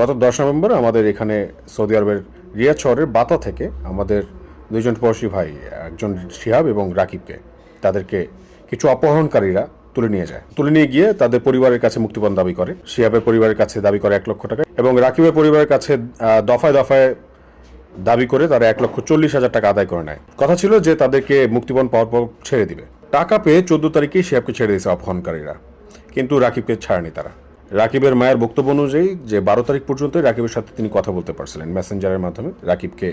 গত 10 নভেম্বর আমাদের এখানে সৌদি আরবের রিয়াদ শহরের বাতা থেকে আমাদের দুইজন প্রবাসী ভাই, একজন শিহাব এবং রাকিবকে, তাদেরকে কিছু অপহরণকারীরা তুলে নিয়ে যায়। তুলে নিয়ে গিয়ে তাদের পরিবারের কাছে মুক্তিপণ দাবি করে। শিহাবের পরিবারের কাছে দাবি করে 1 লক্ষ টাকা এবং রাকিবের পরিবারের কাছে দফায় দফায় দাবি করে তারা 1,40,000 টাকা আদায় করে নেয়। কথা ছিল যে তাদেরকে মুক্তিপণ পাওয়ার পর ছেড়ে দিবে। টাকা পেয়ে 14 তারিখেই শিহাবকে ছেড়ে দিয়েছে অপহরণকারীরা, কিন্তু রাকিবকে ছাড়েনি তারা। রাকিবের মায়ের বক্তব্য অনুযায়ী যে 12 তারিখ পর্যন্ত রাকিবের সাথে তিনি কথা বলতে পারছিলেন মেসেঞ্জারের মাধ্যমে। রাকিবকে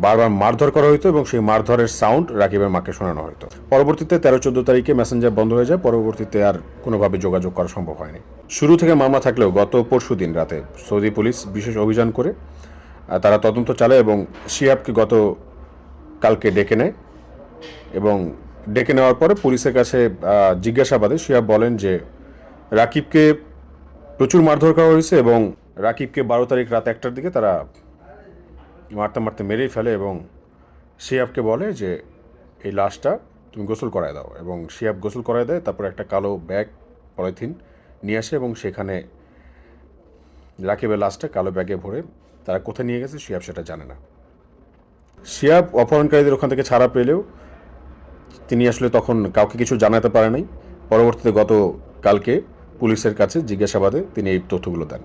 বারবার মারধর করা হতো এবং সেই মারধরের সাউন্ড রাকিবের মাকে শোনানো হতো। পরবর্তীতে 13-14 তারিখে মেসেঞ্জার বন্ধ হয়ে যায়। পরবর্তীতে আর কোনোভাবে যোগাযোগ করা সম্ভব হয়নি। শুরু থেকে মামলা থাকলেও গত পরশু দিন রাতে সৌদি পুলিশ বিশেষ অভিযান করে তারা তদন্ত চালায় এবং শিহাবকে গত কালকে ডেকে নেয় এবং ডেকে নেওয়ার পরে পুলিশের কাছে জিজ্ঞাসাবাদে শিহাব বলেন যে রাকিবকে প্রচুর মারধর করা হয়েছে এবং রাকিবকে 12 তারিখ রাত 1টার দিকে তারা মারতে মারতে মেরেই ফেলে এবং শিহাবকে বলে যে এই লাশটা তুমি গোসল করায় দাও, এবং শিহাব গোসল করায় দেয়। তারপর একটা কালো ব্যাগ, পলিথিন নিয়ে আসে এবং সেখানে রাকিবের লাশটা কালো ব্যাগে ভরে তারা কোথায় নিয়ে গেছে শিহাব সেটা জানে না। শিহাব অপহরণকারীদের ওখান থেকে ছাড়া পেলেও তিনি আসলে তখন কাউকে কিছু জানাতে পারে নাই। পরবর্তীতে গত কালকে পুলিশের কাছে জিজ্ঞাসাবাদে তিনি এই তথ্যগুলো দেন।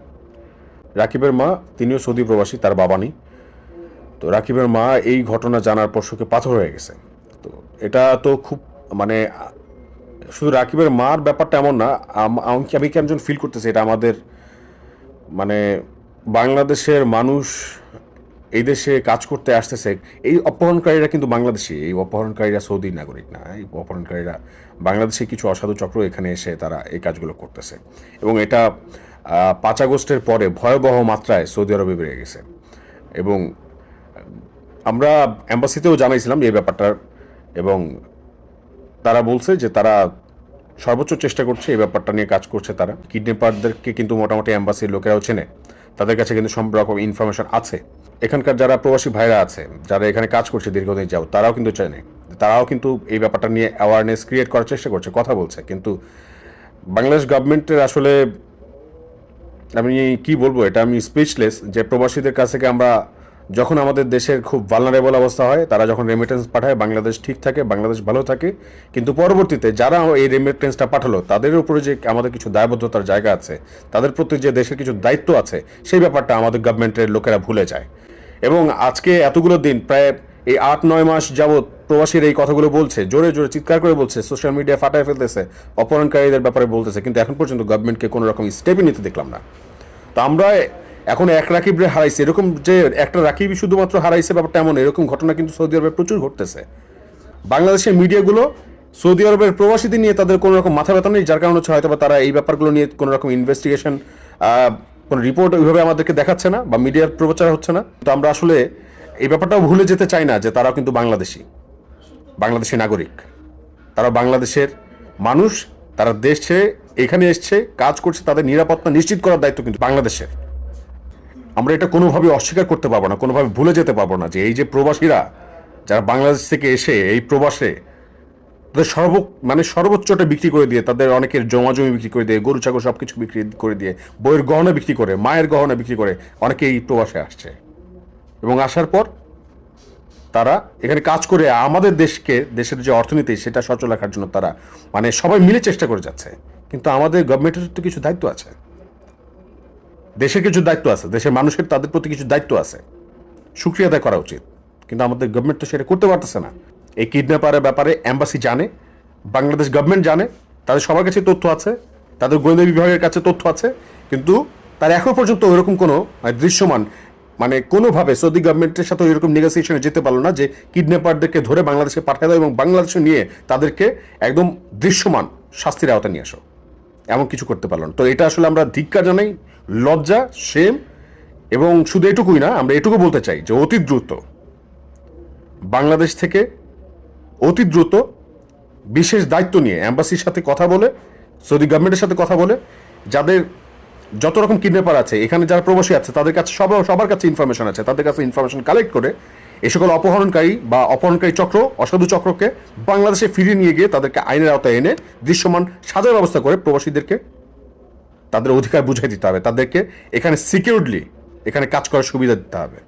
রাকিবের মা, তিনিও সৌদি প্রবাসী, তার বাবা নেই। তো রাকিবের মা এই ঘটনা জানার পর শোকে পাথর হয়ে গেছে। তো এটা তো খুব শুধু রাকিবের মার ব্যাপারটা এমন না, আমি কেমন ফিল করতেছি এটা আমাদের বাংলাদেশের মানুষ এই দেশে কাজ করতে আসতেছে। এই অপহরণকারীরা কিন্তু বাংলাদেশি, এই অপহরণকারীরা সৌদি নাগরিক না। এই অপহরণকারীরা বাংলাদেশে কিছু অসাধু চক্র এখানে এসে তারা এই কাজগুলো করতেছে এবং এটা 5 আগস্টের পরে ভয়াবহ মাত্রায় সৌদি আরবে বেড়ে গেছে। এবং আমরা অ্যাম্বাসিতেও জানাইছিলাম এই ব্যাপারটার, এবং তারা বলছে যে তারা সর্বোচ্চ চেষ্টা করছে, এই ব্যাপারটা নিয়ে কাজ করছে। তারা কিডন্যাপারদেরকে কিন্তু মোটামুটি অ্যাম্বাসির লোকেরাও চেনে, তাদের কাছে কিন্তু সব রকম ইনফরমেশন আছে। এখানকার যারা প্রবাসী ভাইরা আছে, যারা এখানে কাজ করছে দীর্ঘদিন যাও, তারাও কিন্তু চেনে, তারাও কিন্তু এই ব্যাপারটা নিয়ে অ্যাওয়ারনেস ক্রিয়েট করার চেষ্টা করছে, কথা বলছে। কিন্তু বাংলাদেশ গভর্নমেন্টের আসলে আমি কি বলবো, এটা আমি স্পিচলেস যে প্রবাসীদের কাছ থেকে আমরা যখন আমাদের দেশের খুব ভালনারেবল অবস্থা হয়, তারা যখন রেমিটেন্স পাঠায় বাংলাদেশ ঠিক থাকে, বাংলাদেশ ভালো থাকে। কিন্তু পরবর্তীতে যারা এই রেমিটেন্সটা পাঠালো তাদের উপরে যে আমাদের কিছু দায়বদ্ধতার জায়গা আছে, তাদের প্রতি যে দেশের কিছু দায়িত্ব আছে, সেই ব্যাপারটা আমাদের গভর্নমেন্টের লোকেরা ভুলে যায়। এবং আজকে এতগুলো দিন, প্রায় এই 8-9 মাস যাবৎ প্রবাসীর এই কথাগুলো বলছে, জোরে জোরে চিৎকার করে বলছে, সোশ্যাল মিডিয়া ফাটায় ফেলতেছে, অপহরণকারীদের ব্যাপারে বলতেছে, কিন্তু এখন পর্যন্ত গভর্নমেন্টকে কোনো রকম স্টেপই নিতে দেখলাম না। তো আমরা এখন এক রাকিবরে হারাইছে, এরকম যে একটা রাকিবই শুধুমাত্র হারাইছে ব্যাপারটা এমন, এরকম ঘটনা কিন্তু সৌদি আরবে প্রচুর ঘটতেছে। বাংলাদেশের মিডিয়াগুলো সৌদি আরবের প্রবাসীদের নিয়ে তাদের কোনো রকম মাথা ব্যথা নেই, যার কারণে হচ্ছে হয়তো বা তারা এই ব্যাপারগুলো নিয়ে কোনো রকম ইনভেস্টিগেশন, কোনো রিপোর্ট ওইভাবে আমাদেরকে দেখাচ্ছে না বা মিডিয়ার প্রচার হচ্ছে না। তো আমরা আসলে এই ব্যাপারটাও ভুলে যেতে চাই না যে তারাও কিন্তু বাংলাদেশি নাগরিক, তারা বাংলাদেশের মানুষ, তারা দেশে এখানে এসছে, কাজ করছে, তাদের নিরাপত্তা নিশ্চিত করার দায়িত্ব কিন্তু বাংলাদেশের। আমরা এটা কোনোভাবে অস্বীকার করতে পারবো না, কোনোভাবে ভুলে যেতে পারবো না যে এই যে প্রবাসীরা যারা বাংলাদেশ থেকে এসে এই প্রবাসে তাদের সর্বোচ্চটা বিক্রি করে দিয়ে, তাদের অনেকের জমি বিক্রি করে দিয়ে, গরু ছাগল সব কিছু বিক্রি করে দিয়ে, বইয়ের গহনা বিক্রি করে, মায়ের গহনা বিক্রি করে অনেকে এই প্রবাসে আসছে এবং আসার পর তারা এখানে কাজ করে আমাদের দেশের যে অর্থনীতি সেটা সচল রাখার জন্য তারা সবাই মিলে চেষ্টা করে যাচ্ছে। কিন্তু আমাদের গভর্নমেন্টের তো কিছু দায়িত্ব আছে, দেশের কিছু দায়িত্ব আছে, দেশের মানুষের তাদের প্রতি কিছু দায়িত্ব আছে, সুক্রিয়া আদায় করা উচিত। কিন্তু আমাদের গভর্নমেন্ট তো সেটা করতে পারতেছে না। এই কিডন্যাপারের ব্যাপারে অ্যাম্বাসি জানে, বাংলাদেশ গভর্নমেন্ট জানে, তাদের সবার কাছে তথ্য আছে, তাদের গোয়েন্দা বিভাগের কাছে তথ্য আছে, কিন্তু তার এখন পর্যন্ত ওইরকম কোনো দৃশ্যমান কোনোভাবে সৌদি গভর্নমেন্টের সাথে ওইরকম নেগোসিয়েশনে যেতে পারলো না যে কিডন্যাপারদেরকে ধরে বাংলাদেশে পাঠিয়ে দাও এবং বাংলাদেশে নিয়ে তাদেরকে একদম দৃশ্যমান শাস্তির আওতায় নিয়ে আসো, এমন কিছু করতে পারলো না। তো এটা আসলে আমরা ধিক্কার জানাই, লজ্জা, শেম। এবং শুধু এটুকুই না, আমরা এটুকু বলতে চাই যে অতি দ্রুত বাংলাদেশ থেকে অতি দ্রুত বিশেষ দায়িত্ব নিয়ে অ্যাম্বাসির সাথে কথা বলে, সৌদি গভর্নমেন্টের সাথে কথা বলে, যাদের যত রকম কিডন্যাপার আছে এখানে, যারা প্রবাসী আছে, তাদের কাছে সবার কাছে ইনফরমেশন আছে, তাদের কাছে ইনফরমেশন কালেক্ট করে এই সকল অপহরণকারী চক্র, অসাধু চক্রকে বাংলাদেশে ফিরিয়ে নিয়ে গিয়ে তাদেরকে আইনের আওতায় এনে দৃশ্যমান সাজার ব্যবস্থা করে প্রবাসীদেরকে তাদের অধিকার বুঝাই দিতে হবে, তাদেরকে এখানে সিকিউরলি এখানে কাজ করার সুবিধা দিতে হবে।